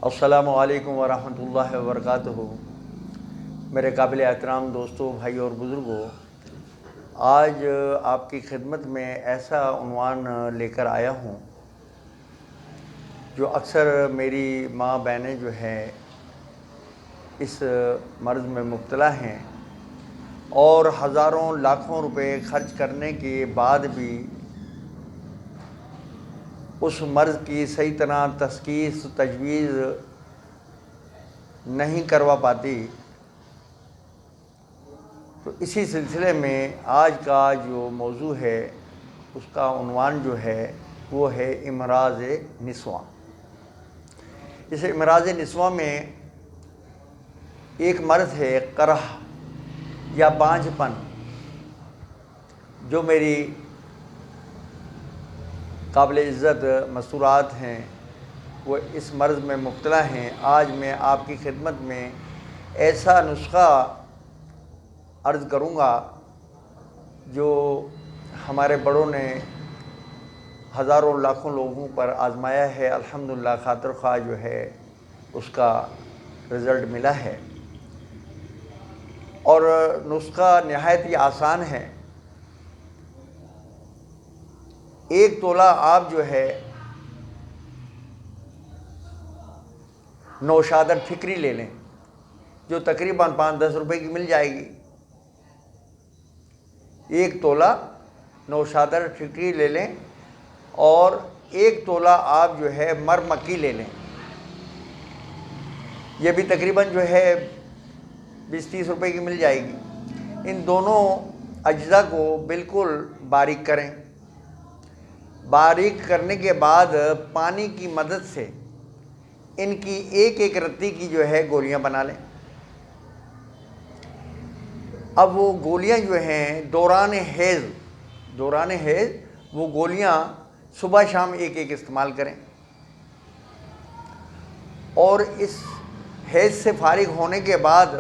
السلام علیکم ورحمۃ اللہ وبرکاتہ۔ میرے قابل احترام دوستوں، بھائی اور بزرگوں، آج آپ کی خدمت میں ایسا عنوان لے کر آیا ہوں جو اکثر میری ماں بہنیں جو ہیں اس مرض میں مبتلا ہیں اور ہزاروں لاکھوں روپے خرچ کرنے کے بعد بھی اس مرض کی صحیح طرح تشخیص تجویز نہیں کروا پاتی۔ تو اسی سلسلے میں آج کا جو موضوع ہے اس کا عنوان جو ہے وہ ہے امراض نسواں۔ اس امراض نسواں میں ایک مرض ہے قرح یا بانجھ پن، جو میری قابل عزت مستورات ہیں وہ اس مرض میں مبتلا ہیں۔ آج میں آپ کی خدمت میں ایسا نسخہ عرض کروں گا جو ہمارے بڑوں نے ہزاروں لاکھوں لوگوں پر آزمایا ہے، الحمدللہ خاطر خواہ جو ہے اس کا رزلٹ ملا ہے۔ اور نسخہ نہایت ہی آسان ہے۔ 1 تولہ آپ جو ہے نوشادر ٹھکری لے لیں، جو تقریباً 5-10 روپے کی مل جائے گی۔ 1 تولہ نوشادر ٹھکری لے لیں اور 1 تولہ آپ جو ہے مر مکی لے لیں، یہ بھی تقریباً جو ہے 20-30 روپے کی مل جائے گی۔ ان دونوں اجزاء کو بالکل باریک کریں۔ باریک کرنے کے بعد پانی کی مدد سے ان کی ایک رتی کی جو ہے گولیاں بنا لیں۔ اب وہ گولیاں جو ہیں دوران حیض وہ گولیاں صبح شام ایک استعمال کریں، اور اس حیض سے فارغ ہونے کے بعد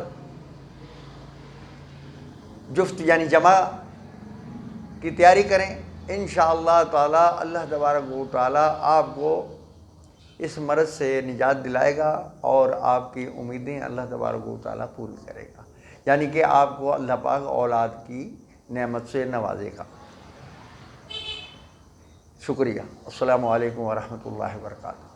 جفت یعنی جمع کی تیاری کریں۔ انشاءاللہ تعالی اللہ تبارک و تعالی آپ کو اس مرض سے نجات دلائے گا اور آپ کی امیدیں اللہ تبارک و تعالی پوری کرے گا، یعنی کہ آپ کو اللہ پاک اولاد کی نعمت سے نوازے گا۔ شکریہ۔ السلام علیکم ورحمۃ اللہ وبرکاتہ۔